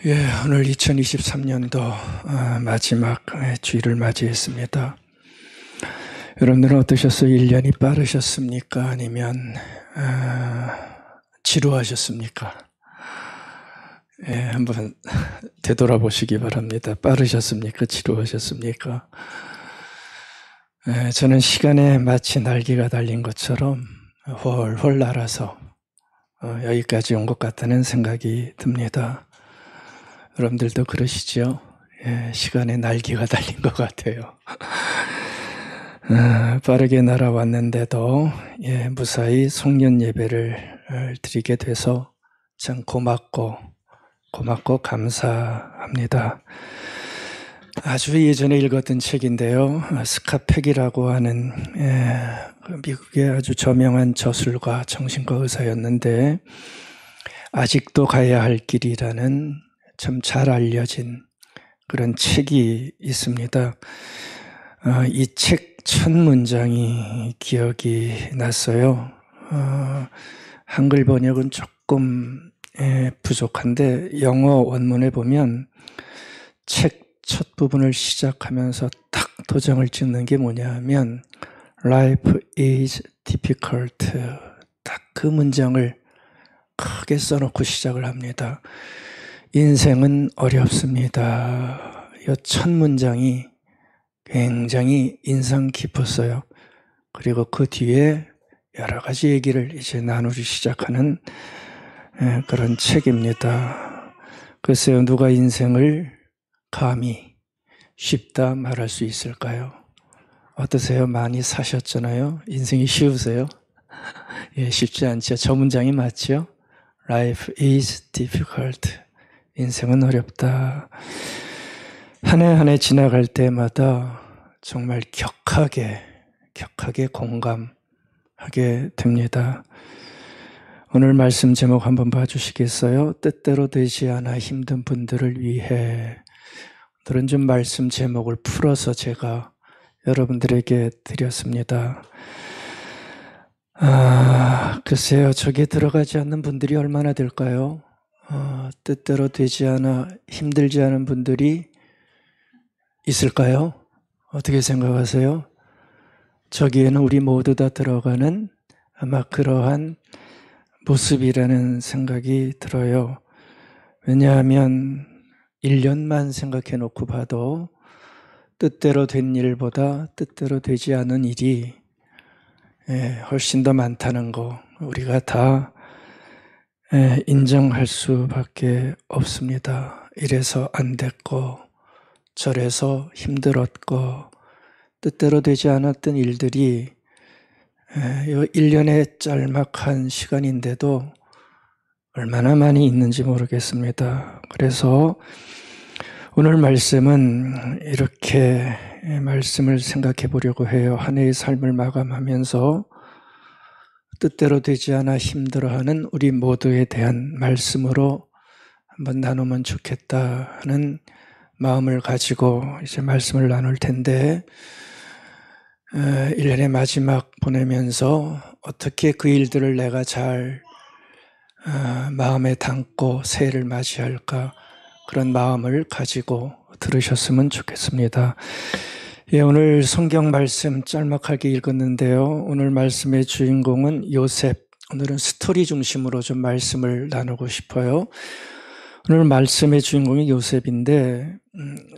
오늘 2023년도 마지막 주일을 맞이했습니다. 여러분들은 어떠셨어요? 1년이 빠르셨습니까? 아니면 지루하셨습니까? 한번 되돌아보시기 바랍니다. 빠르셨습니까? 지루하셨습니까? 저는 시간에 마치 날개가 달린 것처럼 훨훨 날아서 여기까지 온 것 같다는 생각이 듭니다. 여러분들도 그러시죠? 시간에 날개가 달린 것 같아요. 빠르게 날아왔는데도 무사히 송년 예배를 드리게 돼서 참 고맙고 감사합니다. 아주 예전에 읽었던 책인데요. 스카펙이라고 하는 미국의 아주 저명한 저술가, 정신과 의사였는데 아직도 가야 할 길이라는 참 잘 알려진 그런 책이 있습니다. 이 책 첫 문장이 기억이 났어요. 한글 번역은 조금 부족한데 영어 원문에 보면 책 첫 부분을 시작하면서 딱 도장을 찍는 게 뭐냐 하면 Life is difficult. 딱 그 문장을 크게 써놓고 시작을 합니다. 인생은 어렵습니다. 이 첫 문장이 굉장히 인상 깊었어요. 그리고 그 뒤에 여러 가지 얘기를 이제 나누기 시작하는 그런 책입니다. 글쎄요, 누가 인생을 감히 쉽다 말할 수 있을까요? 어떠세요? 많이 사셨잖아요. 인생이 쉬우세요? 쉽지 않죠. 저 문장이 맞죠? Life is difficult. 인생은 어렵다. 한 해 한 해 지나갈 때마다 정말 격하게 공감하게 됩니다. 오늘 말씀 제목 한번 봐주시겠어요? 뜻대로 되지 않아 힘든 분들을 위해. 오늘은 좀 말씀 제목을 풀어서 제가 여러분들에게 드렸습니다. 글쎄요, 저기에 들어가지 않는 분들이 얼마나 될까요? 뜻대로 되지 않아 힘들지 않은 분들이 있을까요? 어떻게 생각하세요? 저기에는 우리 모두 다 들어가는 아마 그러한 모습이라는 생각이 들어요. 왜냐하면 1년만 생각해 놓고 봐도 뜻대로 된 일보다 뜻대로 되지 않은 일이 훨씬 더 많다는 거 우리가 다 인정할 수밖에 없습니다. 이래서 안 됐고 저래서 힘들었고 뜻대로 되지 않았던 일들이 1년의 짤막한 시간인데도 얼마나 많이 있는지 모르겠습니다. 그래서 오늘 말씀은 이렇게 말씀을 생각해 보려고 해요. 한 해의 삶을 마감하면서 뜻대로 되지 않아 힘들어하는 우리 모두에 대한 말씀으로 한번 나누면 좋겠다 하는 마음을 가지고 이제 말씀을 나눌 텐데 1년의 마지막 보내면서 어떻게 그 일들을 내가 잘 마음에 담고 새해를 맞이할까 그런 마음을 가지고 들으셨으면 좋겠습니다. 오늘 성경 말씀 짤막하게 읽었는데요. 오늘 말씀의 주인공은 요셉. 오늘은 스토리 중심으로 좀 말씀을 나누고 싶어요. 오늘 말씀의 주인공이 요셉인데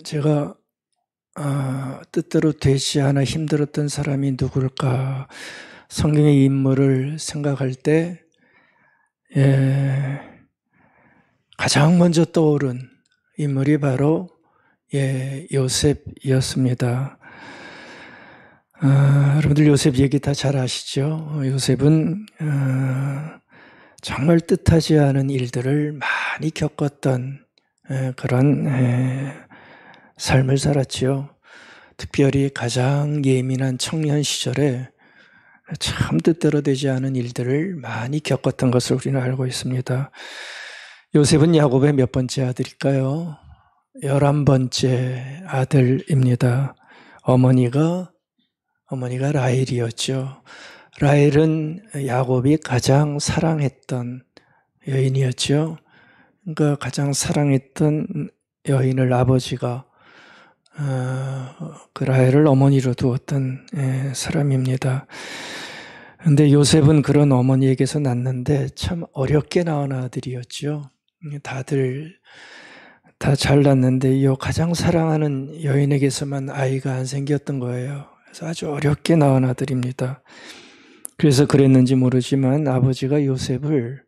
제가 뜻대로 되지 않아 힘들었던 사람이 누굴까 성경의 인물을 생각할 때 가장 먼저 떠오른 인물이 바로 요셉이었습니다. 여러분들 요셉 얘기 다 잘 아시죠? 요셉은 정말 뜻하지 않은 일들을 많이 겪었던 그런 삶을 살았지요. 특별히 가장 예민한 청년 시절에 참 뜻대로 되지 않은 일들을 많이 겪었던 것을 우리는 알고 있습니다. 요셉은 야곱의 몇 번째 아들일까요? 11번째 아들입니다. 어머니가 라헬이었죠. 라헬은 야곱이 가장 사랑했던 여인이었죠. 그러니까 가장 사랑했던 여인을 아버지가 그 라헬을 어머니로 두었던 사람입니다. 근데 요셉은 그런 어머니에게서 낳는데 참 어렵게 낳은 아들이었죠. 다들 다 잘 낳는데 이 가장 사랑하는 여인에게서만 아이가 안 생겼던 거예요. 그래서 아주 어렵게 낳은 아들입니다. 그래서 그랬는지 모르지만 아버지가 요셉을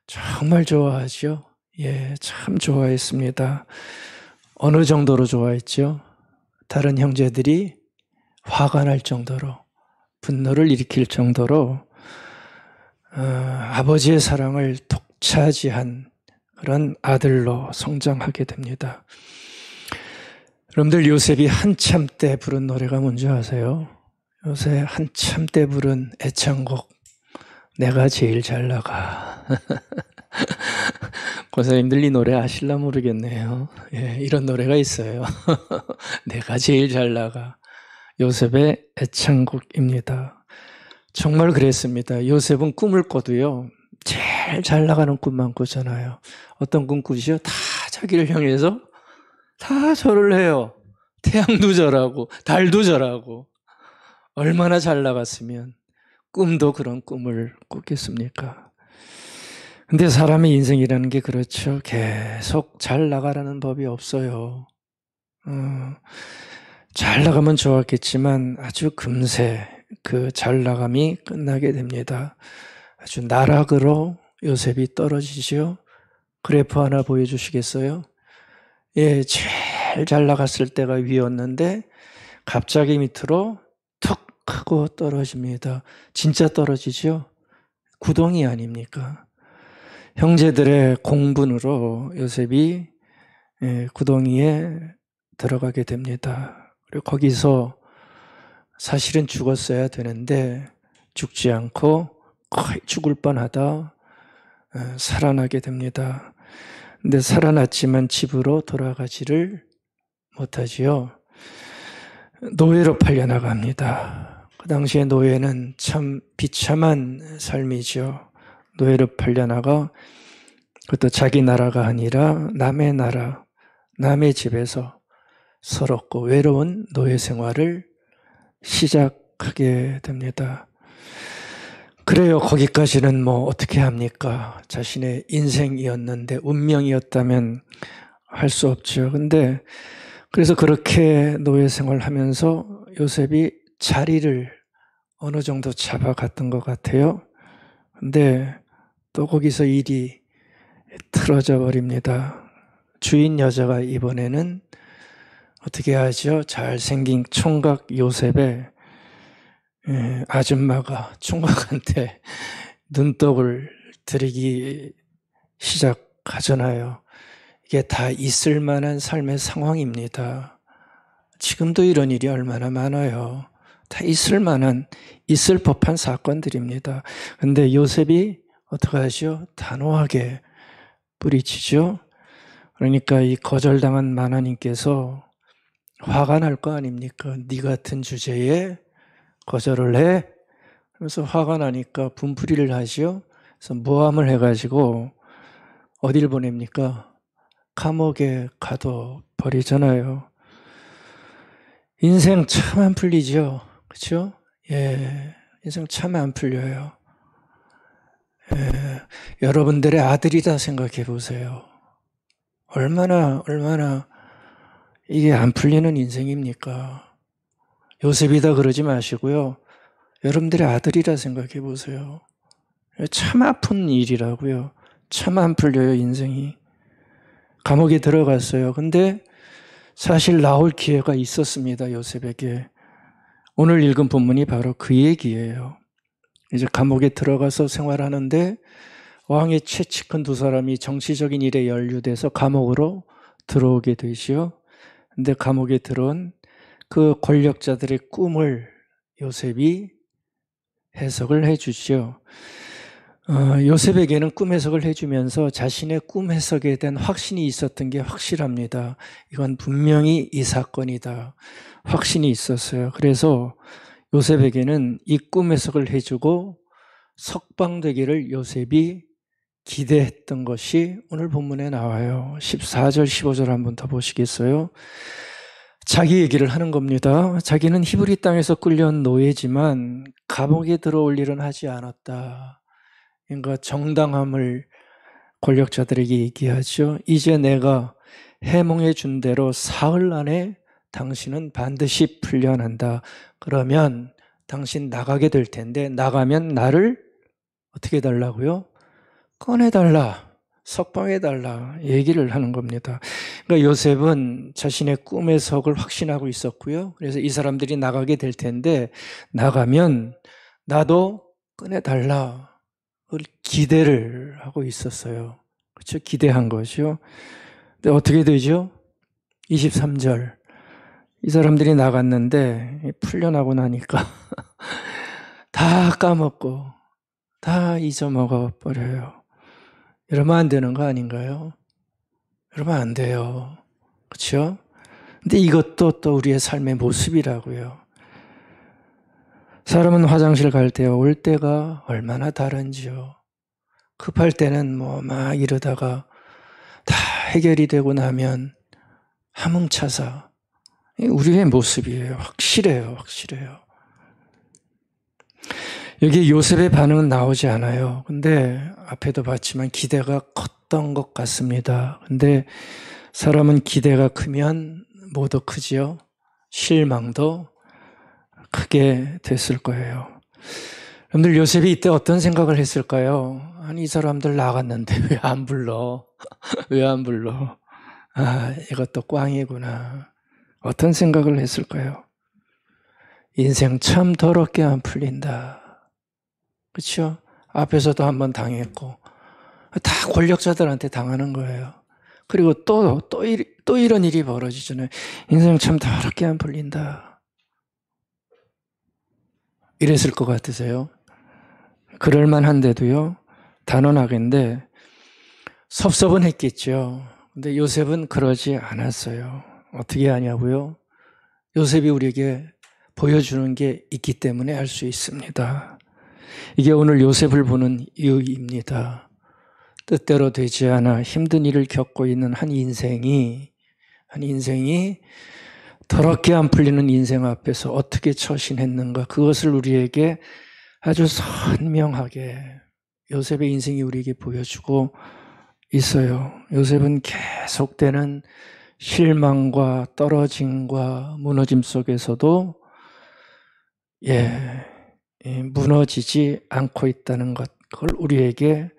정말 좋아하죠. 예, 참 좋아했습니다. 어느 정도로 좋아했죠? 다른 형제들이 화가 날 정도로, 분노를 일으킬 정도로 아버지의 사랑을 독차지한 그런 아들로 성장하게 됩니다. 여러분들 요셉이 한참 때 부른 노래가 뭔지 아세요? 요새 한참 때 부른 애창곡 내가 제일 잘 나가. 권사님들 이 노래 아실라 모르겠네요. 예, 이런 노래가 있어요. 내가 제일 잘 나가. 요셉의 애창곡입니다. 정말 그랬습니다. 요셉은 꿈을 꿔도요, 제일 잘 나가는 꿈만 꾸잖아요. 어떤 꿈 꾸시죠? 다 자기를 향해서 다 절을 해요. 태양도 절하고 달도 절하고. 얼마나 잘 나갔으면 꿈도 그런 꿈을 꿨겠습니까? 근데 사람의 인생이라는 게 그렇죠. 계속 잘 나가라는 법이 없어요. 잘 나가면 좋았겠지만 아주 금세 그 잘 나감이 끝나게 됩니다. 아주 나락으로 요셉이 떨어지죠. 그래프 하나 보여주시겠어요? 예, 제일 잘 나갔을 때가 위였는데 갑자기 밑으로 툭 하고 떨어집니다. 진짜 떨어지죠? 구덩이 아닙니까? 형제들의 공분으로 요셉이 구덩이에 들어가게 됩니다. 그리고 거기서 사실은 죽었어야 되는데 죽지 않고 거의 죽을 뻔하다 살아나게 됩니다. 근데 살아났지만 집으로 돌아가지를 못하지요. 노예로 팔려나갑니다. 그 당시에 노예는 참 비참한 삶이죠. 노예로 팔려나가 그것도 자기 나라가 아니라 남의 나라, 남의 집에서 서럽고 외로운 노예 생활을 시작하게 됩니다. 그래요. 거기까지는 뭐 어떻게 합니까? 자신의 인생이었는데 운명이었다면 할 수 없죠. 근데 그래서 그렇게 노예 생활하면서 요셉이 자리를 어느 정도 잡아갔던 것 같아요. 근데 또 거기서 일이 틀어져 버립니다. 주인 여자가 이번에는 어떻게 하죠? 잘생긴 총각 요셉의 아줌마가 총각한테 눈독을 들이기 시작하잖아요. 이게 다 있을 만한 삶의 상황입니다. 지금도 이런 일이 얼마나 많아요. 다 있을 법한 사건들입니다. 근데 요셉이 어떻게 하죠? 단호하게 뿌리치죠. 그러니까 이 거절당한 만화님께서 화가 날 거 아닙니까? 네 같은 주제에 거절을 해? 그래서 화가 나니까 분풀이를 하죠. 그래서 모함을 해가지고 어딜 보냅니까? 감옥에 가둬 버리잖아요. 인생 참 안 풀리죠. 그렇죠? 예, 인생 참 안 풀려요. 예, 여러분들의 아들이다 생각해 보세요. 얼마나 이게 안 풀리는 인생입니까? 요셉이다 그러지 마시고요. 여러분들의 아들이라 생각해 보세요. 참 아픈 일이라고요. 참 안 풀려요, 인생이. 감옥에 들어갔어요. 근데 사실 나올 기회가 있었습니다, 요셉에게. 오늘 읽은 본문이 바로 그 얘기예요. 이제 감옥에 들어가서 생활하는데 왕의 최측근 두 사람이 정치적인 일에 연루돼서 감옥으로 들어오게 되지요. 근데 감옥에 들어온 그 권력자들의 꿈을 요셉이 해석을 해주죠. 요셉에게는 꿈 해석을 해주면서 자신의 꿈 해석에 대한 확신이 있었던 게 확실합니다. 이건 분명히 이 사건이다. 확신이 있었어요. 그래서 요셉에게는 이 꿈 해석을 해주고 석방되기를 요셉이 기대했던 것이 오늘 본문에 나와요. 14절, 15절 한번 더 보시겠어요? 자기 얘기를 하는 겁니다. 자기는 히브리 땅에서 끌려온 노예지만 감옥에 들어올 일은 하지 않았다. 그러니까 정당함을 권력자들에게 얘기하죠. 이제 내가 해몽해 준 대로 사흘 안에 당신은 반드시 풀려난다. 그러면 당신 나가게 될 텐데 나가면 나를 어떻게 해달라고요? 꺼내달라. 석방해달라. 얘기를 하는 겁니다. 그러니까 요셉은 자신의 꿈의 석을 확신하고 있었고요. 그래서 이 사람들이 나가게 될 텐데 나가면 나도 꺼내달라. 기대를 하고 있었어요. 그렇죠? 기대한 거죠. 근데 어떻게 되죠? 23절. 이 사람들이 나갔는데 풀려나고 나니까 다 까먹고 다 잊어먹어 버려요. 이러면 안 되는 거 아닌가요? 이러면 안 돼요. 그렇죠? 근데 이것도 또 우리의 삶의 모습이라고요. 사람은 화장실 갈 때와 올 때가 얼마나 다른지요. 급할 때는 막 이러다가 다 해결이 되고 나면 함흥차사. 우리의 모습이에요. 확실해요. 여기 요셉의 반응은 나오지 않아요. 근데 앞에도 봤지만 기대가 컸던 것 같습니다. 근데 사람은 기대가 크면 뭐도 크지요? 실망도 크게 됐을 거예요. 여러분들 요셉이 이때 어떤 생각을 했을까요? 아니 이 사람들 나갔는데 왜 안 불러? 왜 안 불러? 아 이것도 꽝이구나. 어떤 생각을 했을까요? 인생 참 더럽게 안 풀린다. 그렇죠? 앞에서도 한번 당했고 다 권력자들한테 당하는 거예요. 그리고 또 이런 일이 벌어지잖아요. 인생 참 더럽게 안 풀린다. 이랬을 것 같으세요? 그럴만한데도요. 단언하겠는데 섭섭은 했겠죠. 근데 요셉은 그러지 않았어요. 어떻게 하냐고요? 요셉이 우리에게 보여주는 게 있기 때문에 알 수 있습니다. 이게 오늘 요셉을 보는 이유입니다. 뜻대로 되지 않아 힘든 일을 겪고 있는 한 인생이 더럽게 안 풀리는 인생 앞에서 어떻게 처신했는가, 그것을 우리에게 아주 선명하게 요셉의 인생이 우리에게 보여주고 있어요. 요셉은 계속되는 실망과 떨어짐과 무너짐 속에서도 무너지지 않고 있다는 것, 그걸 우리에게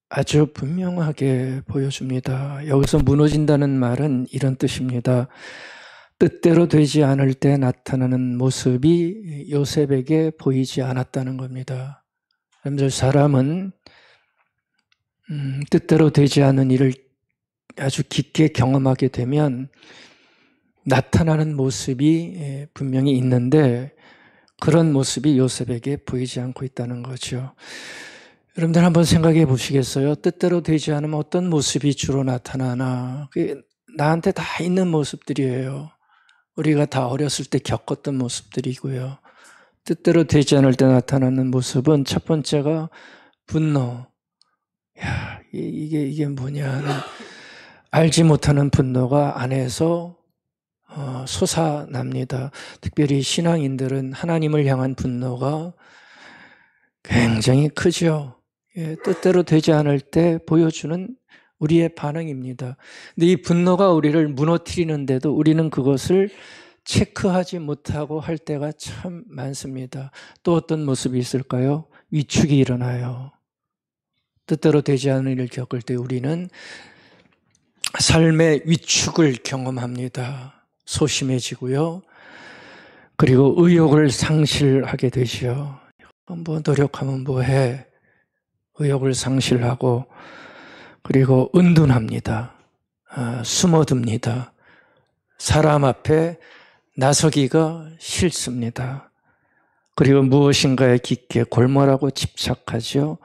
아주 분명하게 보여줍니다. 여기서 무너진다는 말은 이런 뜻입니다. 뜻대로 되지 않을 때 나타나는 모습이 요셉에게 보이지 않았다는 겁니다. 여러분들, 사람은 뜻대로 되지 않은 일을 아주 깊게 경험하게 되면 나타나는 모습이 분명히 있는데 그런 모습이 요셉에게 보이지 않고 있다는 거죠. 여러분들 한번 생각해 보시겠어요? 뜻대로 되지 않으면 어떤 모습이 주로 나타나나? 나한테 다 있는 모습들이에요. 우리가 다 어렸을 때 겪었던 모습들이고요. 뜻대로 되지 않을 때 나타나는 모습은 첫 번째가 분노. 야, 이게 뭐냐? 알지 못하는 분노가 안에서 솟아납니다. 특별히 신앙인들은 하나님을 향한 분노가 굉장히 크죠. 뜻대로 되지 않을 때 보여주는 우리의 반응입니다. 근데 이 분노가 우리를 무너뜨리는데도 우리는 그것을 체크하지 못하고 할 때가 참 많습니다. 또 어떤 모습이 있을까요? 위축이 일어나요. 뜻대로 되지 않은 일을 겪을 때 우리는 삶의 위축을 경험합니다. 소심해지고요. 그리고 의욕을 상실하게 되죠. 뭐 노력하면 뭐해? 의욕을 상실하고 그리고 은둔합니다. 숨어듭니다. 사람 앞에 나서기가 싫습니다. 그리고 무엇인가에 깊게 골몰하고 집착하죠.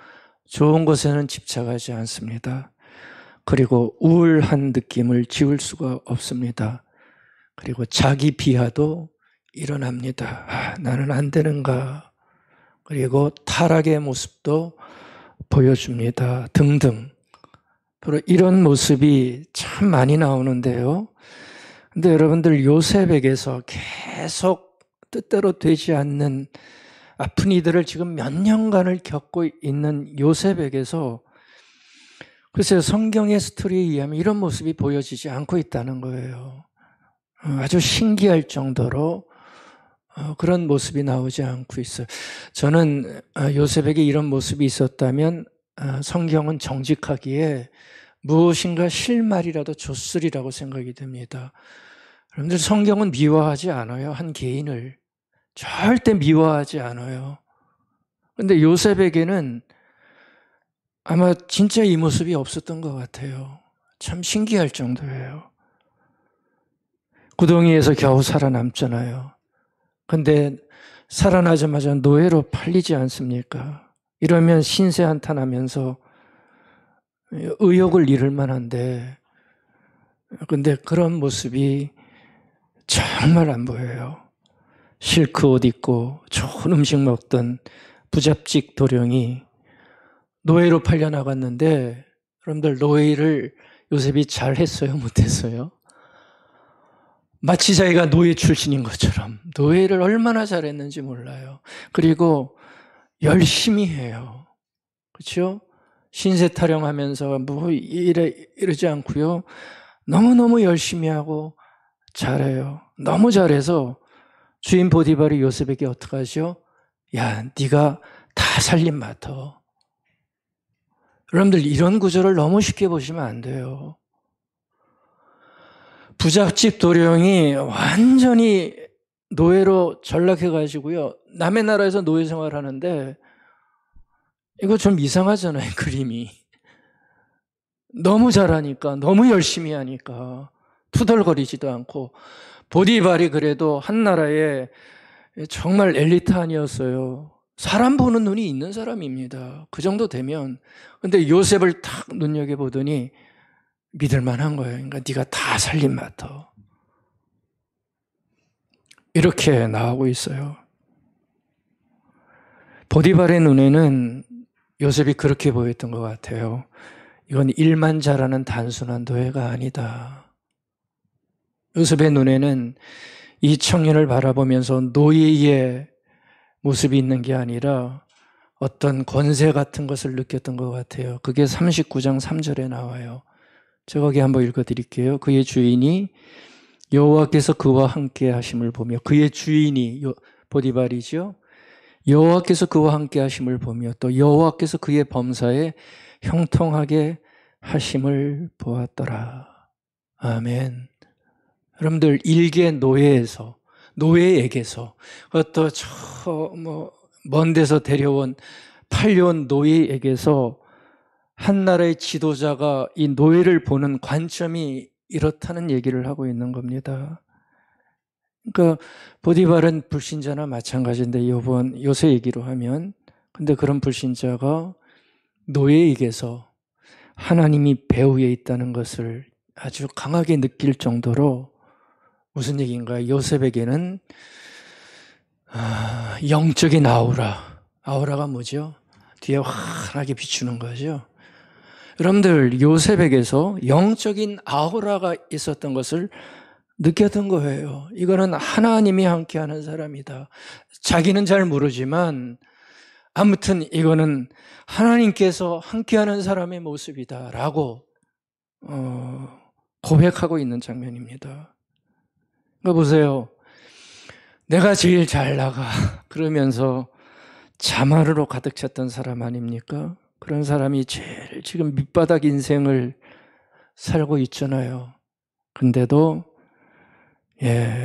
좋은 것에는 집착하지 않습니다. 그리고 우울한 느낌을 지울 수가 없습니다. 그리고 자기 비하도 일어납니다. 나는 안 되는가. 그리고 타락의 모습도 보여줍니다. 등등. 바로 이런 모습이 참 많이 나오는데요. 근데 여러분들 요셉에게서 계속 뜻대로 되지 않는 아픈 이들을 지금 몇 년간을 겪고 있는 요셉에게서 글쎄요, 성경의 스토리에 의하면 이런 모습이 보여지지 않고 있다는 거예요. 아주 신기할 정도로 그런 모습이 나오지 않고 있어요. 저는 요셉에게 이런 모습이 있었다면 성경은 정직하기에 무엇인가 실말이라도 줬으리라고 생각이 됩니다. 여러분들 성경은 미워하지 않아요. 한 개인을. 절대 미워하지 않아요. 그런데 요셉에게는 아마 진짜 이 모습이 없었던 것 같아요. 참 신기할 정도예요. 구덩이에서 겨우 살아남잖아요. 근데 살아나자마자 노예로 팔리지 않습니까? 이러면 신세한탄하면서 의욕을 잃을 만한데, 근데 그런 모습이 정말 안 보여요. 실크 옷 입고 좋은 음식 먹던 부잣집 도령이 노예로 팔려나갔는데, 여러분들 노예를 요셉이 잘했어요? 못했어요? 마치 자기가 노예 출신인 것처럼 노예를 얼마나 잘했는지 몰라요. 그리고 열심히 해요. 그렇죠? 신세 타령하면서 뭐 이러지 않고요. 너무너무 열심히 하고 잘해요. 너무 잘해서 주인 보디발이 요셉에게 어떻게 하죠? 야, 네가 다 살림 맡아. 여러분들 이런 구절을 너무 쉽게 보시면 안 돼요. 부잣집 도령이 완전히 노예로 전락해가지고요. 남의 나라에서 노예 생활하는데 이거 좀 이상하잖아요, 그림이. 너무 잘하니까, 너무 열심히 하니까 투덜거리지도 않고 보디발이 그래도 한 나라에 정말 엘리트 아니었어요. 사람 보는 눈이 있는 사람입니다. 그 정도 되면. 근데 요셉을 탁 눈여겨보더니 믿을 만한 거예요. 그러니까 네가 다 살림 맡아. 이렇게 나오고 있어요. 보디발의 눈에는 요셉이 그렇게 보였던 것 같아요. 이건 일만 잘하는 단순한 노예가 아니다. 요셉의 눈에는 이 청년을 바라보면서 노예의 모습이 있는 게 아니라 어떤 권세 같은 것을 느꼈던 것 같아요. 그게 39장 3절에 나와요. 저 거기 한번 읽어드릴게요. 그의 주인이 여호와께서 그와 함께 하심을 보며, 그의 주인이 보디발이죠. 여호와께서 그와 함께 하심을 보며 또 여호와께서 그의 범사에 형통하게 하심을 보았더라. 아멘. 여러분들 일개 노예에게서 그것도 먼 데서 팔려온 노예에게서 한 나라의 지도자가 이 노예를 보는 관점이 이렇다는 얘기를 하고 있는 겁니다. 그러니까 보디발은 불신자나 마찬가지인데 요새 얘기로 하면, 근데 그런 불신자가 노예에게서 하나님이 배후에 있다는 것을 아주 강하게 느낄 정도로, 무슨 얘기인가요? 요셉에게는 영적인 아우라가 뭐죠? 뒤에 환하게 비추는 거죠. 여러분들 요셉에게서 영적인 아우라가 있었던 것을 느꼈던 거예요. 이거는 하나님이 함께하는 사람이다. 자기는 잘 모르지만 아무튼 이거는 하나님께서 함께하는 사람의 모습이다 라고 고백하고 있는 장면입니다. 그러니까 보세요. 내가 제일 잘 나가 그러면서 자만으로 가득 찼던 사람 아닙니까? 그런 사람이 제일 지금 밑바닥 인생을 살고 있잖아요. 근데도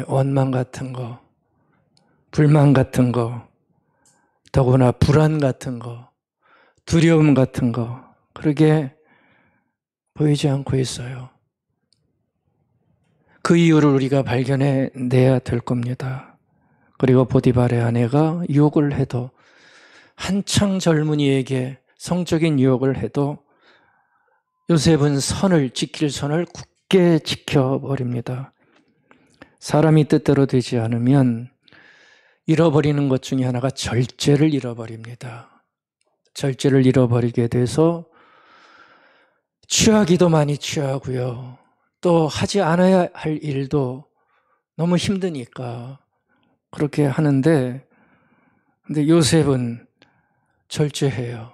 원망 같은 거, 불만 같은 거, 더구나 불안 같은 거, 두려움 같은 거, 그러게 보이지 않고 있어요. 그 이유를 우리가 발견해내야 될 겁니다. 그리고 보디발의 아내가 유혹을 해도, 한창 젊은이에게 성적인 유혹을 해도 요셉은 지킬 선을 굳게 지켜버립니다. 사람이 뜻대로 되지 않으면 잃어버리는 것 중에 하나가 절제를 잃어버립니다. 절제를 잃어버리게 돼서 취하기도 많이 취하고요. 또 하지 않아야 할 일도 너무 힘드니까 그렇게 하는데, 근데 요셉은 절제해요.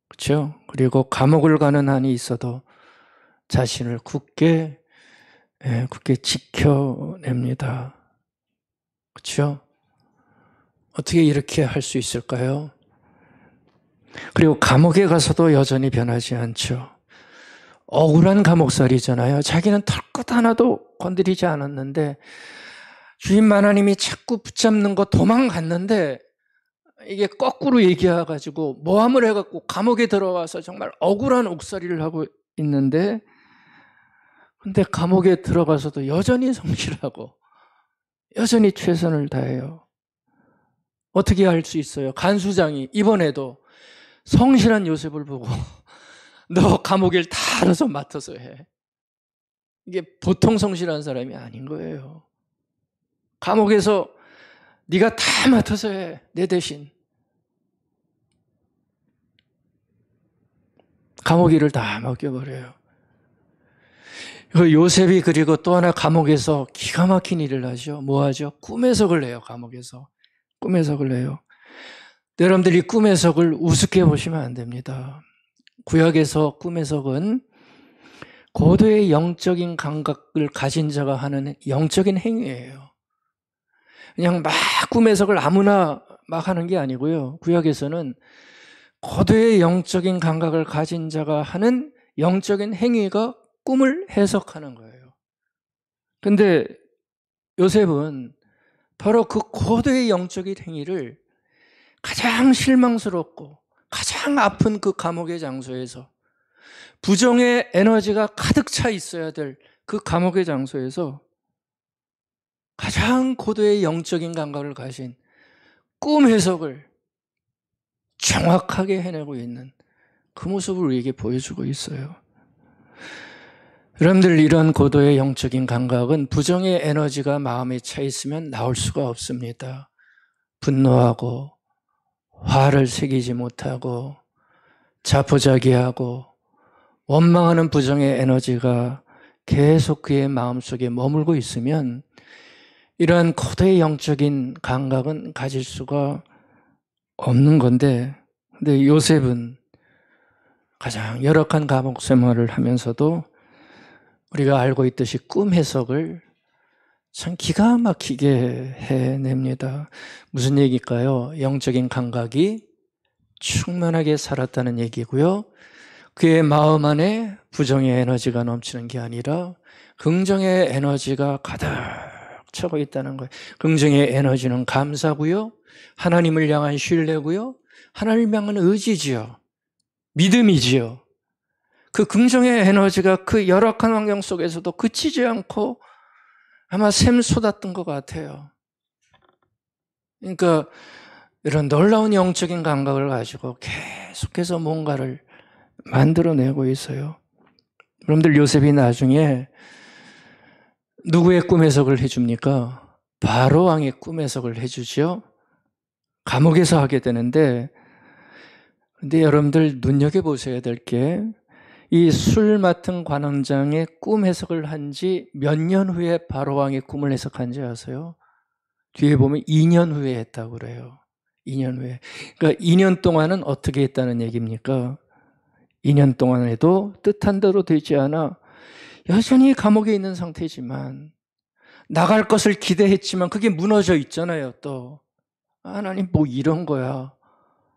그렇죠? 그리고 감옥을 가는 한이 있어도 자신을 굳게 지켜냅니다. 그렇죠? 어떻게 이렇게 할 수 있을까요? 그리고 감옥에 가서도 여전히 변하지 않죠. 억울한 감옥살이잖아요. 자기는 털끝 하나도 건드리지 않았는데 주인 하나님이 자꾸 붙잡는 거 도망갔는데 이게 거꾸로 얘기해가지고 모함을 해갖고 감옥에 들어와서 정말 억울한 옥살이를 하고 있는데, 근데 감옥에 들어가서도 여전히 성실하고 여전히 최선을 다해요. 어떻게 할 수 있어요? 간수장이 이번에도 성실한 요셉을 보고 너 감옥 일 다 알아서 맡아서 해. 이게 보통 성실한 사람이 아닌 거예요. 감옥에서 네가 다 맡아서 해. 내 대신. 감옥 일을 다 맡겨버려요. 요셉이 그리고 또 하나 감옥에서 기가 막힌 일을 하죠. 뭐 하죠? 꿈 해석을 해요. 감옥에서. 꿈 해석을 해요. 여러분들이 꿈 해석을 우습게 보시면 안 됩니다. 구약에서 꿈 해석은 고도의 영적인 감각을 가진 자가 하는 영적인 행위예요. 그냥 막 꿈 해석을 아무나 막 하는 게 아니고요. 구약에서는 고도의 영적인 감각을 가진 자가 하는 영적인 행위가 꿈을 해석하는 거예요. 근데 요셉은 바로 그 고도의 영적인 행위를 가장 실망스럽고 가장 아픈 그 감옥의 장소에서, 부정의 에너지가 가득 차 있어야 될 그 감옥의 장소에서 가장 고도의 영적인 감각을 가진 꿈 해석을 정확하게 해내고 있는 그 모습을 우리에게 보여주고 있어요. 여러분들, 이런 고도의 영적인 감각은 부정의 에너지가 마음에 차 있으면 나올 수가 없습니다. 분노하고 화를 새기지 못하고 자포자기하고 원망하는 부정의 에너지가 계속 그의 마음속에 머물고 있으면 이러한 고도의 영적인 감각은 가질 수가 없는 건데, 근데 요셉은 가장 열악한 감옥 생활을 하면서도 우리가 알고 있듯이 꿈 해석을 참 기가 막히게 해냅니다. 무슨 얘기일까요? 영적인 감각이 충만하게 살았다는 얘기고요. 그의 마음 안에 부정의 에너지가 넘치는 게 아니라 긍정의 에너지가 가득 차고 있다는 거예요. 긍정의 에너지는 감사고요. 하나님을 향한 신뢰고요. 하나님을 향한 의지지요. 믿음이지요. 그 긍정의 에너지가 그 열악한 환경 속에서도 그치지 않고 아마 샘 쏟았던 것 같아요. 그러니까 이런 놀라운 영적인 감각을 가지고 계속해서 뭔가를 만들어내고 있어요. 여러분들, 요셉이 나중에 누구의 꿈 해석을 해줍니까? 바로 왕의 꿈 해석을 해주죠. 감옥에서 하게 되는데, 근데 여러분들 눈여겨보셔야 될 게, 이 술 맡은 관원장의 꿈 해석을 한 지 몇 년 후에 바로 왕의 꿈을 해석한지 아세요? 뒤에 보면 2년 후에 했다고 그래요. 2년 후에. 그러니까 2년 동안은 어떻게 했다는 얘기입니까? 2년 동안에도 뜻한 대로 되지 않아 여전히 감옥에 있는 상태지만, 나갈 것을 기대했지만 그게 무너져 있잖아요. 또 하나님 뭐 이런 거야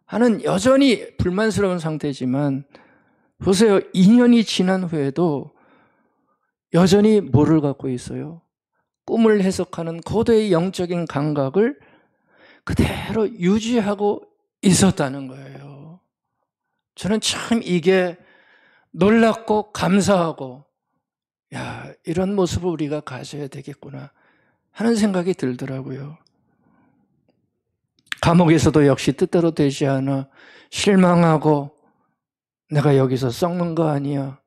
하는 여전히 불만스러운 상태지만, 보세요. 2년이 지난 후에도 여전히 뭐를 갖고 있어요? 꿈을 해석하는 고도의 영적인 감각을 그대로 유지하고 있었다는 거예요. 저는 참 이게 놀랍고 감사하고, 야, 이런 모습을 우리가 가져야 되겠구나 하는 생각이 들더라고요. 감옥에서도 역시 뜻대로 되지 않아 실망하고 내가 여기서 썩는 거 아니야,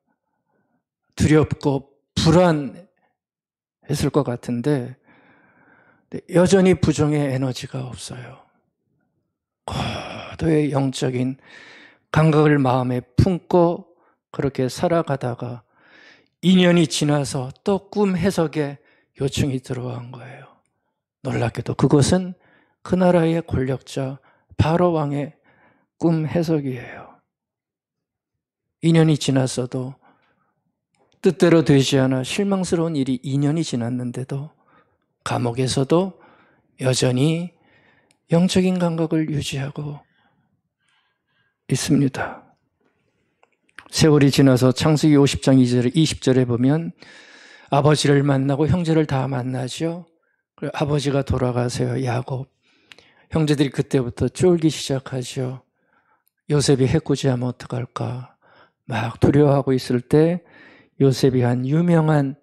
두렵고 불안했을 것 같은데 여전히 부정의 에너지가 없어요. 고도의 영적인 감각을 마음에 품고 그렇게 살아가다가 2년이 지나서 또 꿈 해석에 요청이 들어간 거예요. 놀랍게도 그것은 그 나라의 권력자 바로 왕의 꿈 해석이에요. 2년이 지났어도 뜻대로 되지 않아 실망스러운 일이 2년이 지났는데도 감옥에서도 여전히 영적인 감각을 유지하고 있습니다. 세월이 지나서 창세기 50장 2절, 20절에 보면 아버지를 만나고 형제를 다 만나죠. 아버지가 돌아가세요. 야곱. 형제들이 그때부터 쫄기 시작하죠. 요셉이 해코지하면 어떡할까 막 두려워하고 있을 때 요셉이 한 유명한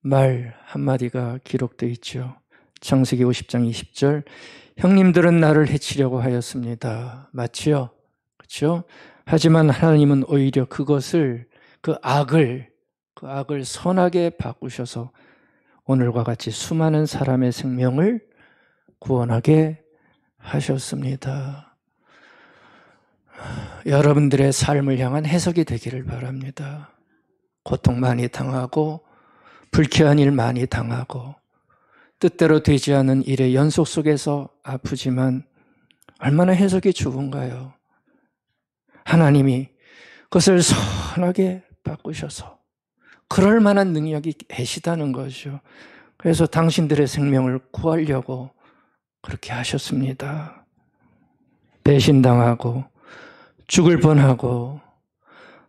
말 한마디가 기록되어 있죠. 창세기 50장 20절. 형님들은 나를 해치려고 하였습니다. 맞지요? 그렇죠? 하지만 하나님은 오히려 그것을 그 악을 선하게 바꾸셔서 오늘과 같이 수많은 사람의 생명을 구원하게 하셨습니다. 여러분들의 삶을 향한 해석이 되기를 바랍니다. 고통 많이 당하고 불쾌한 일 많이 당하고 뜻대로 되지 않은 일의 연속 속에서 아프지만 얼마나 해석이 좋은가요? 하나님이 그것을 선하게 바꾸셔서 그럴 만한 능력이 계시다는 거죠. 그래서 당신들의 생명을 구하려고 그렇게 하셨습니다. 배신당하고 죽을 뻔하고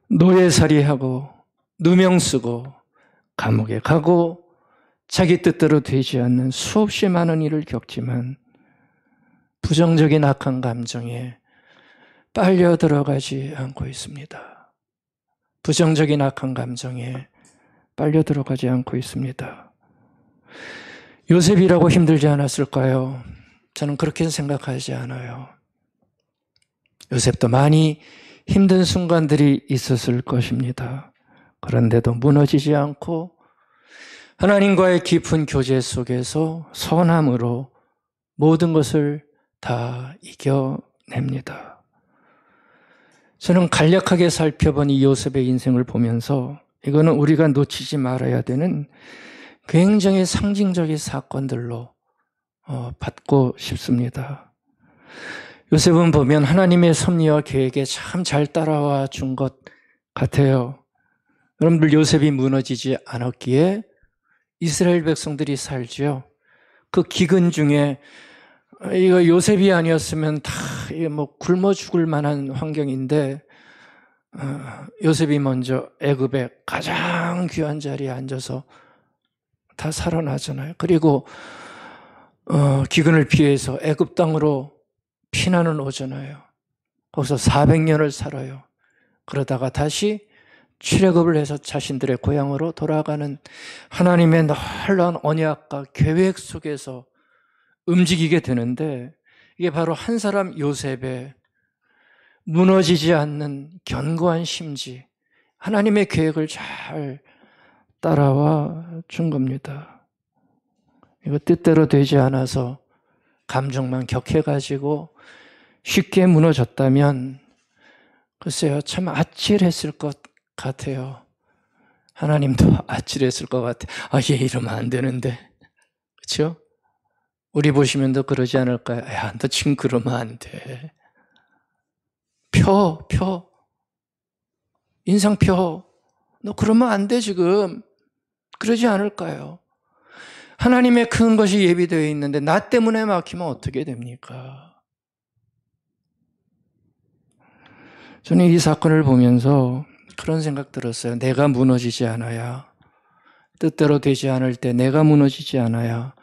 노예살이하고 누명 쓰고 감옥에 가고 자기 뜻대로 되지 않는 수없이 많은 일을 겪지만 부정적인 악한 감정에 빨려 들어가지 않고 있습니다. 부정적인 악한 감정에 빨려 들어가지 않고 있습니다. 요셉이라고 힘들지 않았을까요? 저는 그렇게 생각하지 않아요. 요셉도 많이 힘든 순간들이 있었을 것입니다. 그런데도 무너지지 않고 하나님과의 깊은 교제 속에서 선함으로 모든 것을 다 이겨냅니다. 저는 간략하게 살펴본 이 요셉의 인생을 보면서 이거는 우리가 놓치지 말아야 되는 굉장히 상징적인 사건들로 받고 싶습니다. 요셉은 보면 하나님의 섭리와 계획에 참 잘 따라와 준 것 같아요. 여러분들 요셉이 무너지지 않았기에 이스라엘 백성들이 살지요. 그 기근 중에 이거 요셉이 아니었으면 다 굶어 죽을 만한 환경인데 요셉이 먼저 애굽의 가장 귀한 자리에 앉아서 다 살아나잖아요. 그리고 기근을 피해서 애굽 땅으로 피난을 오잖아요. 거기서 400년을 살아요. 그러다가 다시 출애굽을 해서 자신들의 고향으로 돌아가는 하나님의 놀라운 언약과 계획 속에서 움직이게 되는데 이게 바로 한 사람 요셉의 무너지지 않는 견고한 심지, 하나님의 계획을 잘 따라와 준 겁니다. 이거 뜻대로 되지 않아서 감정만 격해가지고 쉽게 무너졌다면 글쎄요, 참 아찔했을 것 같아요. 하나님도 아찔했을 것 같아요. 얘 이러면 안 되는데. 그렇죠? 우리 보시면 더 그러지 않을까요? 야, 너 지금 그러면 안 돼. 펴. 인상 펴. 너 그러면 안 돼, 지금. 그러지 않을까요? 하나님의 큰 것이 예비되어 있는데 나 때문에 막히면 어떻게 됩니까? 저는 이 사건을 보면서 그런 생각 들었어요. 내가 무너지지 않아야, 뜻대로 되지 않을 때 내가 무너지지 않아야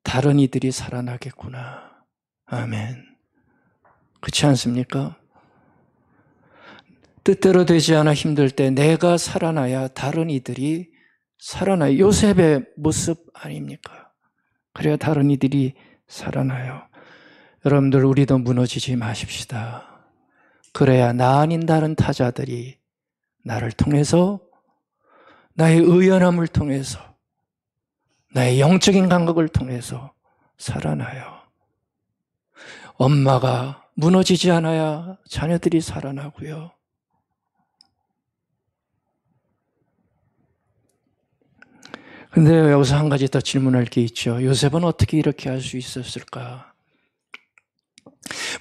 다른 이들이 살아나겠구나. 아멘. 그렇지 않습니까? 뜻대로 되지 않아 힘들 때 내가 살아나야 다른 이들이 살아나요. 요셉의 모습 아닙니까? 그래야 다른 이들이 살아나요. 여러분들 우리도 무너지지 마십시다. 그래야 나 아닌 다른 타자들이 나를 통해서, 나의 의연함을 통해서, 나의 영적인 감각을 통해서 살아나요. 엄마가 무너지지 않아야 자녀들이 살아나고요. 근데 여기서 한 가지 더 질문할 게 있죠. 요셉은 어떻게 이렇게 할 수 있었을까?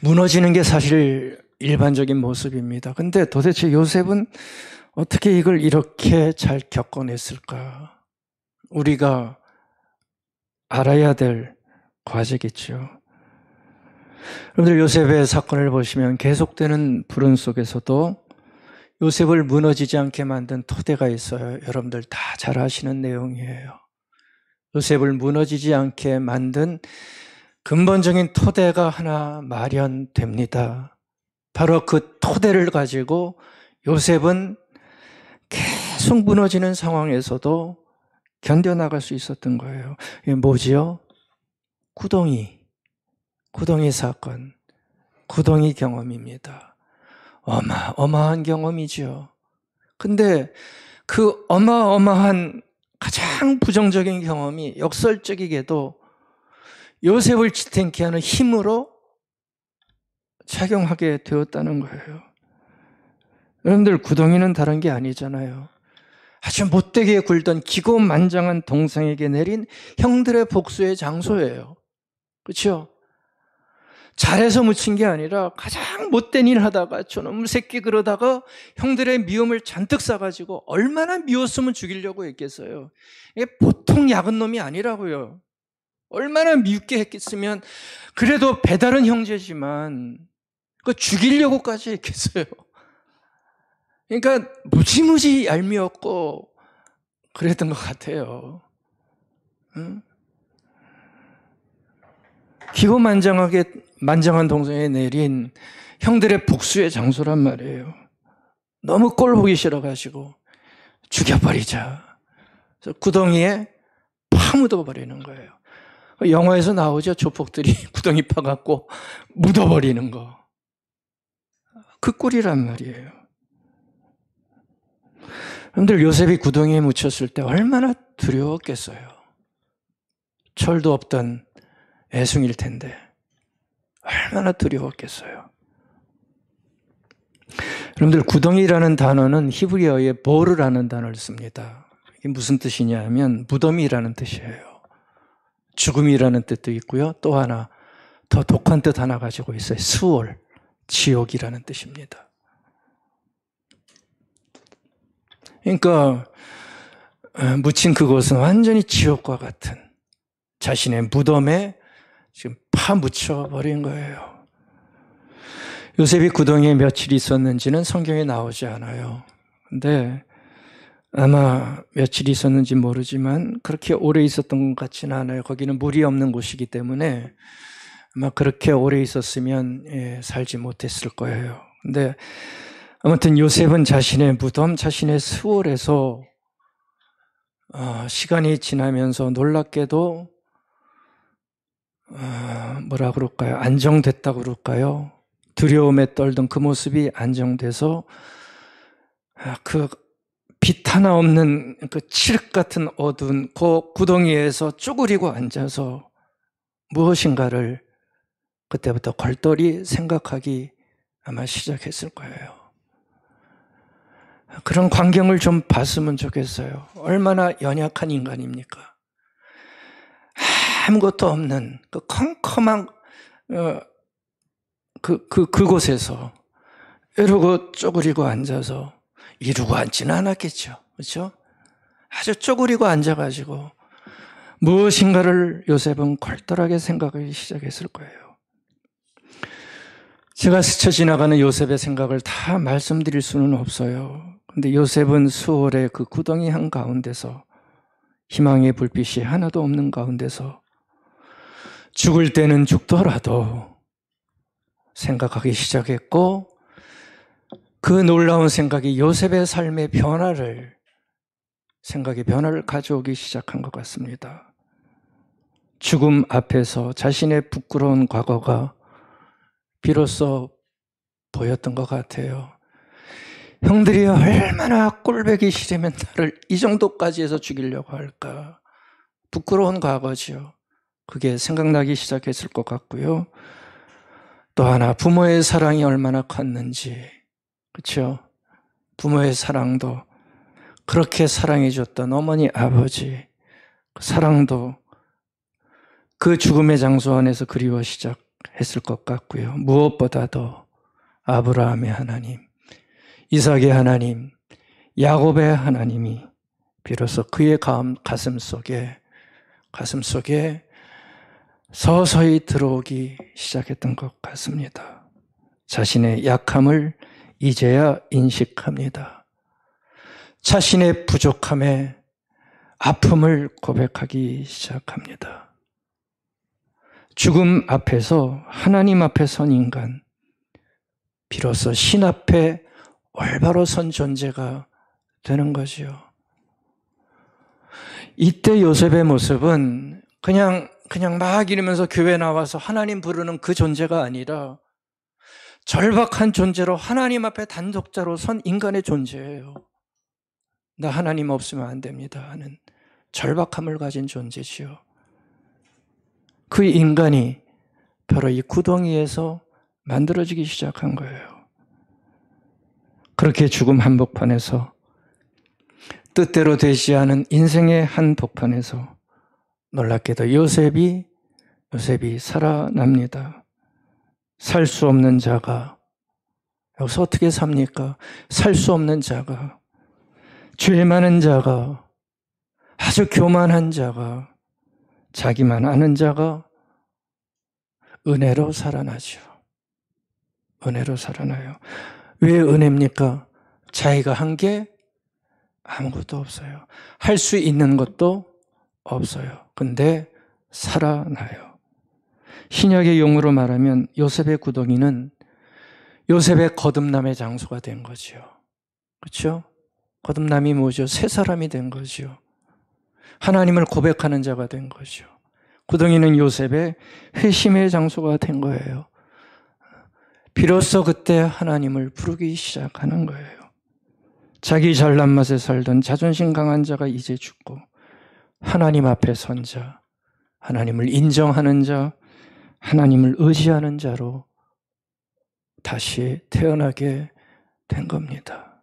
무너지는 게 사실 일반적인 모습입니다. 근데 도대체 요셉은 어떻게 이걸 이렇게 잘 겪어냈을까? 우리가 알아야 될 과제겠죠. 여러분들 요셉의 사건을 보시면 계속되는 불운 속에서도 요셉을 무너지지 않게 만든 토대가 있어요. 여러분들 다 잘 아시는 내용이에요. 요셉을 무너지지 않게 만든 근본적인 토대가 하나 마련됩니다. 바로 그 토대를 가지고 요셉은 계속 무너지는 상황에서도 견뎌나갈 수 있었던 거예요. 이게 뭐지요? 구덩이 사건, 구덩이 경험입니다. 어마어마한 경험이죠. 근데 그 어마어마한 가장 부정적인 경험이 역설적이게도 요셉을 지탱케 하는 힘으로 작용하게 되었다는 거예요. 여러분들 구덩이는 다른 게 아니잖아요. 아주 못되게 굴던 기고만장한 동생에게 내린 형들의 복수의 장소예요. 그렇죠? 잘해서 묻힌 게 아니라 가장 못된 일 하다가 저놈 새끼 그러다가 형들의 미움을 잔뜩 싸가지고 얼마나 미웠으면 죽이려고 했겠어요. 이게 보통 약은 놈이 아니라고요. 얼마나 미웃게 했겠으면 그래도 배다른 형제지만 그 죽이려고까지 했겠어요. 그러니까 무지무지 얄미웠고 그랬던 것 같아요. 응? 기고만장한 동생에 내린 형들의 복수의 장소란 말이에요. 너무 꼴 보기 싫어가지고 죽여버리자. 그래서 구덩이에 파묻어버리는 거예요. 영화에서 나오죠. 조폭들이 구덩이 파갖고 묻어버리는 거. 그 꼴이란 말이에요. 여러분들 요셉이 구덩이에 묻혔을 때 얼마나 두려웠겠어요. 철도 없던 애송일 텐데 얼마나 두려웠겠어요. 여러분들 구덩이라는 단어는 히브리어의 보르라는 단어를 씁니다. 이게 무슨 뜻이냐 하면 무덤이라는 뜻이에요. 죽음이라는 뜻도 있고요. 또 하나 더 독한 뜻 하나 가지고 있어요. 수월, 지옥이라는 뜻입니다. 그러니까 묻힌 그곳은 완전히 지옥과 같은 자신의 무덤에 지금 파묻혀버린 거예요. 요셉이 구덩이에 며칠 있었는지는 성경에 나오지 않아요. 근데 아마 며칠 있었는지 모르지만 그렇게 오래 있었던 것 같지는 않아요. 거기는 물이 없는 곳이기 때문에 아마 그렇게 오래 있었으면 살지 못했을 거예요. 근데 아무튼 요셉은 자신의 무덤, 자신의 수월에서 시간이 지나면서 놀랍게도 뭐라 그럴까요? 안정됐다고 그럴까요? 두려움에 떨던 그 모습이 안정돼서 그 빛 하나 없는 그 칠흑 같은 어두운 그 구덩이에서 쪼그리고 앉아서 무엇인가를 그때부터 걸떨이 생각하기 아마 시작했을 거예요. 그런 광경을 좀 봤으면 좋겠어요. 얼마나 연약한 인간입니까? 아무것도 없는 그 컴컴한 그곳에서 이러고 쪼그리고 앉아서 이러고 앉지는 않았겠죠. 그렇죠? 아주 쪼그리고 앉아가지고 무엇인가를 요셉은 걸떨하게 생각하기 시작했을 거예요. 제가 스쳐 지나가는 요셉의 생각을 다 말씀드릴 수는 없어요. 근데 요셉은 수월의 그 구덩이 한가운데서 희망의 불빛이 하나도 없는 가운데서 죽을 때는 죽더라도 생각하기 시작했고 그 놀라운 생각이 요셉의 삶의 생각의 변화를 가져오기 시작한 것 같습니다. 죽음 앞에서 자신의 부끄러운 과거가 비로소 보였던 것 같아요. 형들이 얼마나 꼴보기 싫으면 나를 이 정도까지 해서 죽이려고 할까. 부끄러운 과거죠. 그게 생각나기 시작했을 것 같고요. 또 하나 부모의 사랑이 얼마나 컸는지, 그렇죠? 부모의 사랑도 그렇게 사랑해 줬던 어머니 아버지 그 사랑도 그 죽음의 장소 안에서 그리워 시작했을 것 같고요. 무엇보다도 아브라함의 하나님, 이삭의 하나님, 야곱의 하나님이 비로소 그의 가슴 속에 서서히 들어오기 시작했던 것 같습니다. 자신의 약함을 이제야 인식합니다. 자신의 부족함에 아픔을 고백하기 시작합니다. 죽음 앞에서 하나님 앞에 선 인간, 비로소 신 앞에 올바로 선 존재가 되는 거지요. 이때 요셉의 모습은 그냥 막 이러면서 교회 나와서 하나님 부르는 그 존재가 아니라 절박한 존재로 하나님 앞에 단독자로 선 인간의 존재예요. 나 하나님 없으면 안 됩니다 하는 절박함을 가진 존재지요. 그 인간이 바로 이 구덩이에서 만들어지기 시작한 거예요. 그렇게 죽음 한복판에서 뜻대로 되지 않은 인생의 한복판에서 놀랍게도 요셉이 살아납니다. 살 수 없는 자가, 여기서 어떻게 삽니까? 살 수 없는 자가, 죄 많은 자가, 아주 교만한 자가, 자기만 아는 자가 은혜로 살아나죠. 은혜로 살아나요. 왜 은혜입니까? 자기가 한 게 아무것도 없어요. 할 수 있는 것도 없어요. 근데 살아나요. 신약의 용어로 말하면 요셉의 구덩이는 요셉의 거듭남의 장소가 된 거죠. 그렇죠? 거듭남이 뭐죠? 새 사람이 된 거죠. 하나님을 고백하는 자가 된 거죠. 구덩이는 요셉의 회심의 장소가 된 거예요. 비로소 그때 하나님을 부르기 시작하는 거예요. 자기 잘난 맛에 살던 자존심 강한 자가 이제 죽고 하나님 앞에 선 자, 하나님을 인정하는 자, 하나님을 의지하는 자로 다시 태어나게 된 겁니다.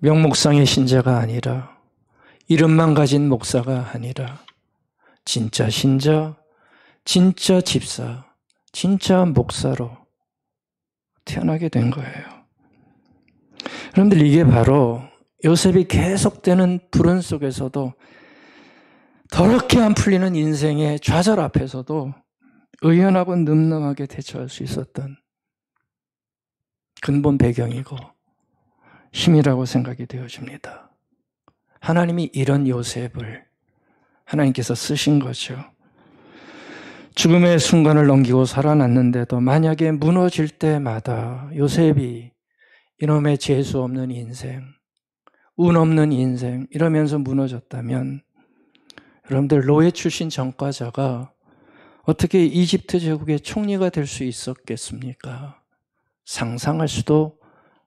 명목상의 신자가 아니라, 이름만 가진 목사가 아니라 진짜 신자, 진짜 집사, 진짜 목사로 태어나게 된 거예요. 여러분들, 이게 바로 요셉이 계속되는 불운 속에서도 더럽게 안 풀리는 인생의 좌절 앞에서도 의연하고 늠름하게 대처할 수 있었던 근본 배경이고 힘이라고 생각이 되어집니다. 하나님이 이런 요셉을 하나님께서 쓰신 거죠. 죽음의 순간을 넘기고 살아났는데도 만약에 무너질 때마다 요셉이 이놈의 재수 없는 인생, 운 없는 인생 이러면서 무너졌다면 여러분들, 노예 출신 전과자가 어떻게 이집트 제국의 총리가 될 수 있었겠습니까? 상상할 수도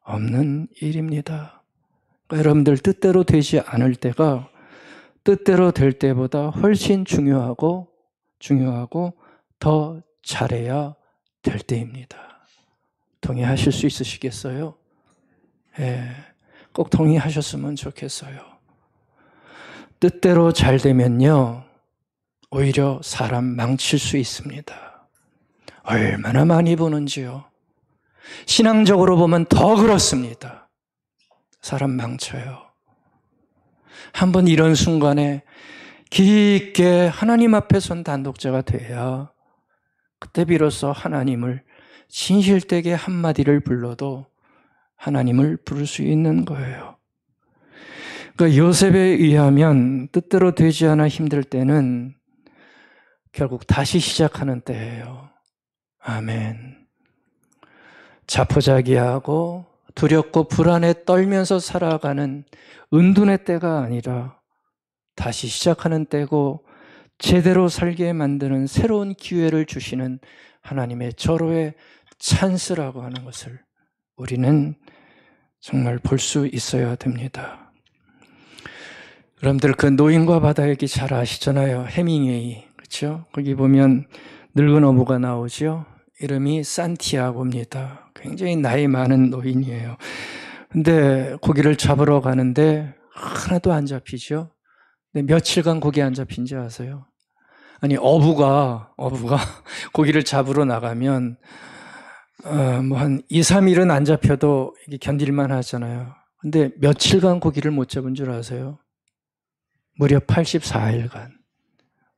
없는 일입니다. 그러니까 여러분들, 뜻대로 되지 않을 때가 뜻대로 될 때보다 훨씬 중요하고 더 잘해야 될 때입니다. 동의하실 수 있으시겠어요? 예, 꼭 동의하셨으면 좋겠어요. 뜻대로 잘 되면요, 오히려 사람 망칠 수 있습니다. 얼마나 많이 보는지요. 신앙적으로 보면 더 그렇습니다. 사람 망쳐요. 한번 이런 순간에 깊게 하나님 앞에 선 단독자가 돼야 그때 비로소 하나님을 진실되게 한마디를 불러도 하나님을 부를 수 있는 거예요. 그러니까 요셉에 의하면 뜻대로 되지 않아 힘들 때는 결국 다시 시작하는 때예요. 아멘. 자포자기하고 두렵고 불안에 떨면서 살아가는 은둔의 때가 아니라 다시 시작하는 때고 제대로 살게 만드는 새로운 기회를 주시는 하나님의 절호의 찬스라고 하는 것을 우리는 정말 볼 수 있어야 됩니다. 여러분들, 그 노인과 바다 얘기 잘 아시잖아요. 해밍웨이, 그렇죠? 거기 보면 늙은 어부가 나오죠. 이름이 산티아고입니다. 굉장히 나이 많은 노인이에요. 근데 고기를 잡으러 가는데 하나도 안 잡히죠. 근데 며칠간 고기 안 잡힌지 아세요? 아니, 어부가 고기를 잡으러 나가면 뭐 한 2, 3일은 안 잡혀도 이게 견딜만 하잖아요. 근데 며칠간 고기를 못 잡은 줄 아세요? 무려 84일간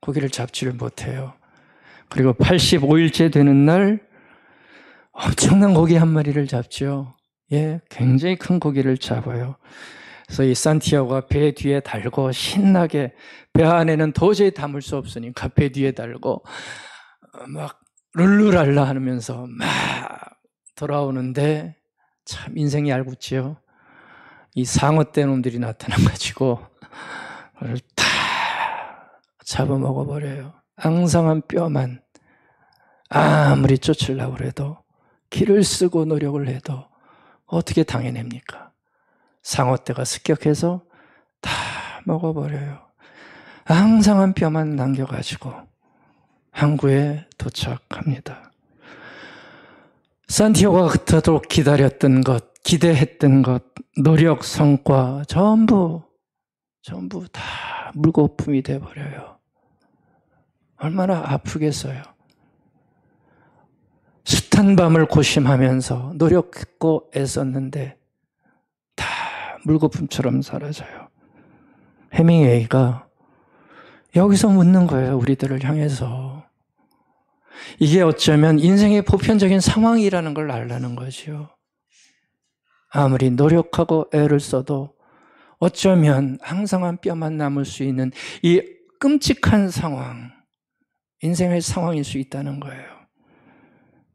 고기를 잡지를 못해요. 그리고 85일째 되는 날 엄청난 고기 한 마리를 잡죠. 예, 굉장히 큰 고기를 잡아요. 그래서 이 산티아고가 배 뒤에 달고 신나게, 배 안에는 도저히 담을 수 없으니까 배 뒤에 달고 막 룰루랄라 하면서 막 돌아오는데, 참 인생이 얄궂지요. 이 상어떼 놈들이 나타나가지고 그걸 다 잡아먹어버려요. 앙상한 뼈만 아무리 쫓으려고 해도, 기를 쓰고 노력을 해도 어떻게 당해냅니까? 상어떼가 습격해서 다 먹어버려요. 앙상한 뼈만 남겨가지고 항구에 도착합니다. 산티아고가 그토록 기다렸던 것, 기대했던 것, 노력, 성과 전부 다 물거품이 돼버려요. 얼마나 아프겠어요. 숱한 밤을 고심하면서 노력했고 애썼는데 다 물거품처럼 사라져요. 해밍웨이가 여기서 묻는 거예요. 우리들을 향해서. 이게 어쩌면 인생의 보편적인 상황이라는 걸 알라는 거죠. 아무리 노력하고 애를 써도 어쩌면 항상한 뼈만 남을 수 있는 이 끔찍한 상황, 인생의 상황일 수 있다는 거예요.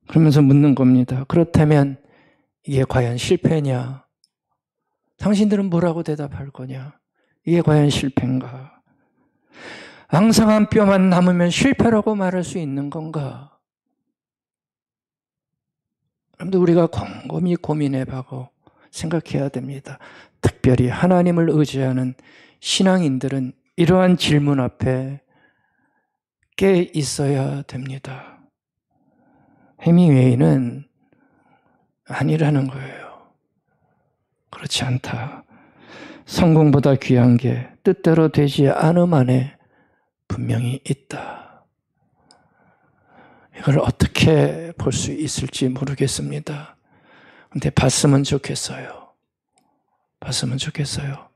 그러면서 묻는 겁니다. 그렇다면 이게 과연 실패냐? 당신들은 뭐라고 대답할 거냐? 이게 과연 실패인가? 앙상한 뼈만 남으면 실패라고 말할 수 있는 건가? 여러분들, 우리가 곰곰이 고민해보고 생각해야 됩니다. 특별히 하나님을 의지하는 신앙인들은 이러한 질문 앞에 깨 있어야 됩니다. 해밍웨이는 아니라는 거예요. 그렇지 않다. 성공보다 귀한 게 뜻대로 되지 않음 안에 분명히 있다. 이걸 어떻게 볼 수 있을지 모르겠습니다. 근데 봤으면 좋겠어요. 봤으면 좋겠어요.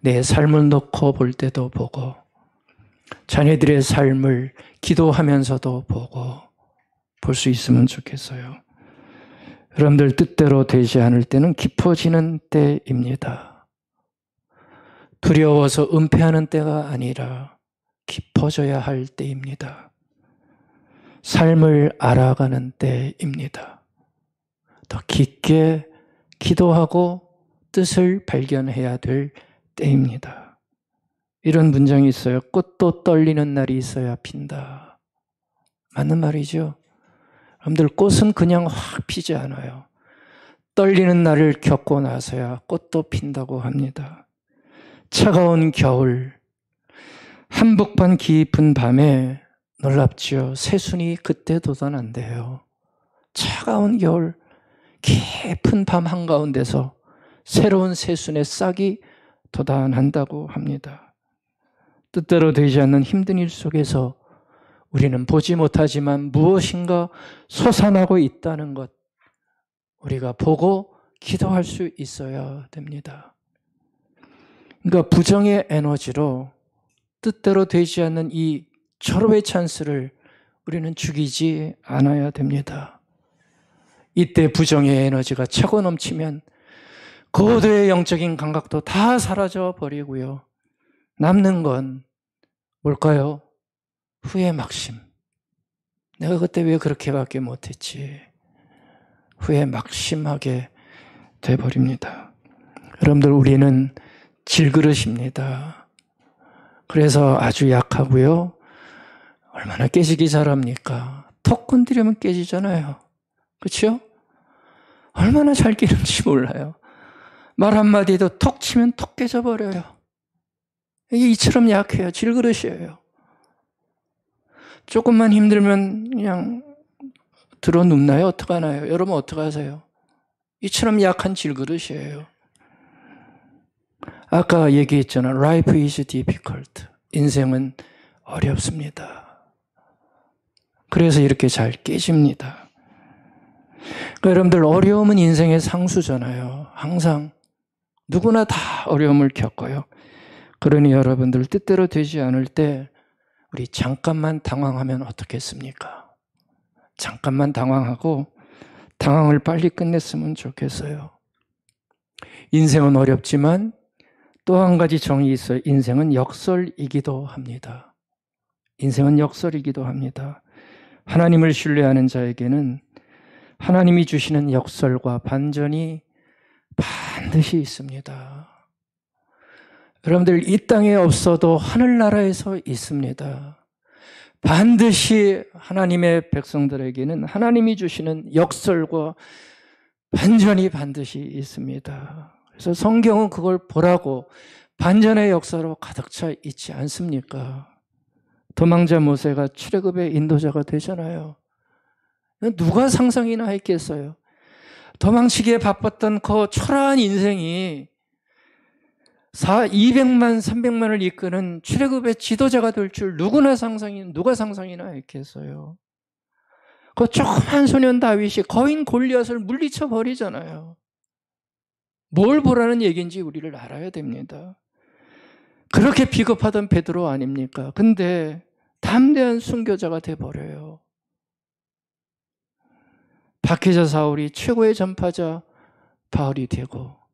내 삶을 놓고 볼 때도 보고, 자녀들의 삶을 기도하면서도 보고 볼 수 있으면 좋겠어요. 여러분들 뜻대로 되지 않을 때는 깊어지는 때입니다. 두려워서 은폐하는 때가 아니라 깊어져야 할 때입니다. 삶을 알아가는 때입니다. 더 깊게 기도하고 뜻을 발견해야 될 때입니다. 이런 문장이 있어요. 꽃도 떨리는 날이 있어야 핀다. 맞는 말이죠. 여러분들, 꽃은 그냥 확 피지 않아요. 떨리는 날을 겪고 나서야 꽃도 핀다고 합니다. 차가운 겨울, 한복판 깊은 밤에 놀랍지요. 새순이 그때 돋아난대요. 차가운 겨울, 깊은 밤 한가운데서 새로운 새순의 싹이 돋아난다고 합니다. 뜻대로 되지 않는 힘든 일 속에서 우리는 보지 못하지만 무엇인가 솟아나고 있다는 것, 우리가 보고 기도할 수 있어야 됩니다. 그러니까 부정의 에너지로 뜻대로 되지 않는 이 절호의 찬스를 우리는 죽이지 않아야 됩니다. 이때 부정의 에너지가 차고 넘치면 고도의 영적인 감각도 다 사라져 버리고요. 남는 건 뭘까요? 후회 막심. 내가 그때 왜 그렇게밖에 못했지? 후회 막심하게 돼버립니다. 여러분들, 우리는 질그릇입니다. 그래서 아주 약하고요. 얼마나 깨지기 잘합니까? 턱 건드리면 깨지잖아요. 그렇죠? 얼마나 잘 깨는지 몰라요. 말 한마디도 톡 치면 톡 깨져버려요. 이게 이처럼 약해요. 질그릇이에요. 조금만 힘들면 그냥 들어 눕나요? 어떡하나요? 여러분 어떡하세요? 이처럼 약한 질그릇이에요. 아까 얘기했잖아. Life is difficult. 인생은 어렵습니다. 그래서 이렇게 잘 깨집니다. 그러니까 여러분들 어려움은 인생의 상수잖아요. 항상 누구나 다 어려움을 겪어요. 그러니 여러분들 뜻대로 되지 않을 때 우리 잠깐만 당황하면 어떻겠습니까? 잠깐만 당황하고 당황을 빨리 끝냈으면 좋겠어요. 인생은 어렵지만 또 한 가지 정이 있어요. 인생은 역설이기도 합니다. 인생은 역설이기도 합니다. 하나님을 신뢰하는 자에게는 하나님이 주시는 역설과 반전이 반드시 있습니다. 여러분들 이 땅에 없어도 하늘나라에서 있습니다. 반드시 하나님의 백성들에게는 하나님이 주시는 역설과 반전이 반드시 있습니다. 그래서 성경은 그걸 보라고 반전의 역사로 가득 차 있지 않습니까? 도망자 모세가 출애굽의 인도자가 되잖아요. 누가 상상이나 했겠어요? 도망치기에 바빴던 그 초라한 인생이 200만, 300만을 이끄는 출애굽의 지도자가 될 줄 누가 상상이나 했겠어요? 그 조그만 소년 다윗이 거인 골리앗을 물리쳐 버리잖아요. 뭘 보라는 얘기인지 우리를 알아야 됩니다. 그렇게 비겁하던 베드로 아닙니까? 근데 담대한 순교자가 돼버려요. 박해자 사울이 최고의 전파자 바울이 되고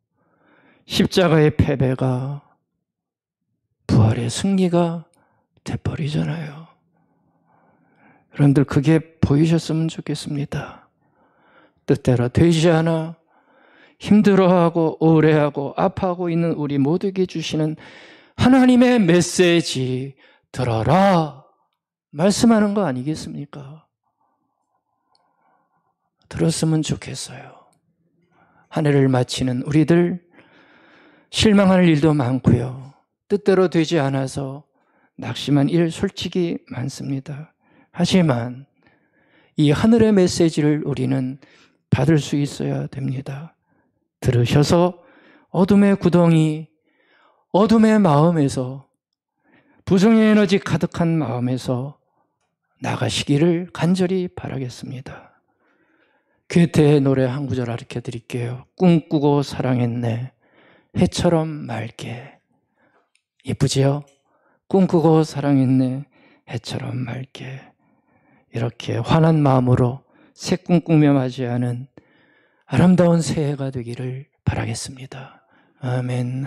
십자가의 패배가 부활의 승리가 돼버리잖아요. 여러분들 그게 보이셨으면 좋겠습니다. 뜻대로 되지 않아 힘들어하고 우울해하고 아파하고 있는 우리 모두에게 주시는 하나님의 메시지 들어라 말씀하는 거 아니겠습니까? 들었으면 좋겠어요. 한 해를 마치는 우리들 실망할 일도 많고요. 뜻대로 되지 않아서 낙심한 일 솔직히 많습니다. 하지만 이 하늘의 메시지를 우리는 받을 수 있어야 됩니다. 들으셔서 어둠의 구덩이, 어둠의 마음에서 부정의 에너지 가득한 마음에서 나가시기를 간절히 바라겠습니다. 괴테의 노래 한 구절 가르쳐 드릴게요. 꿈꾸고 사랑했네 해처럼 맑게. 예쁘지요? 꿈꾸고 사랑했네 해처럼 맑게. 이렇게 환한 마음으로 새 꿈꾸며 맞이하는 아름다운 새해가 되기를 바라겠습니다. 아멘.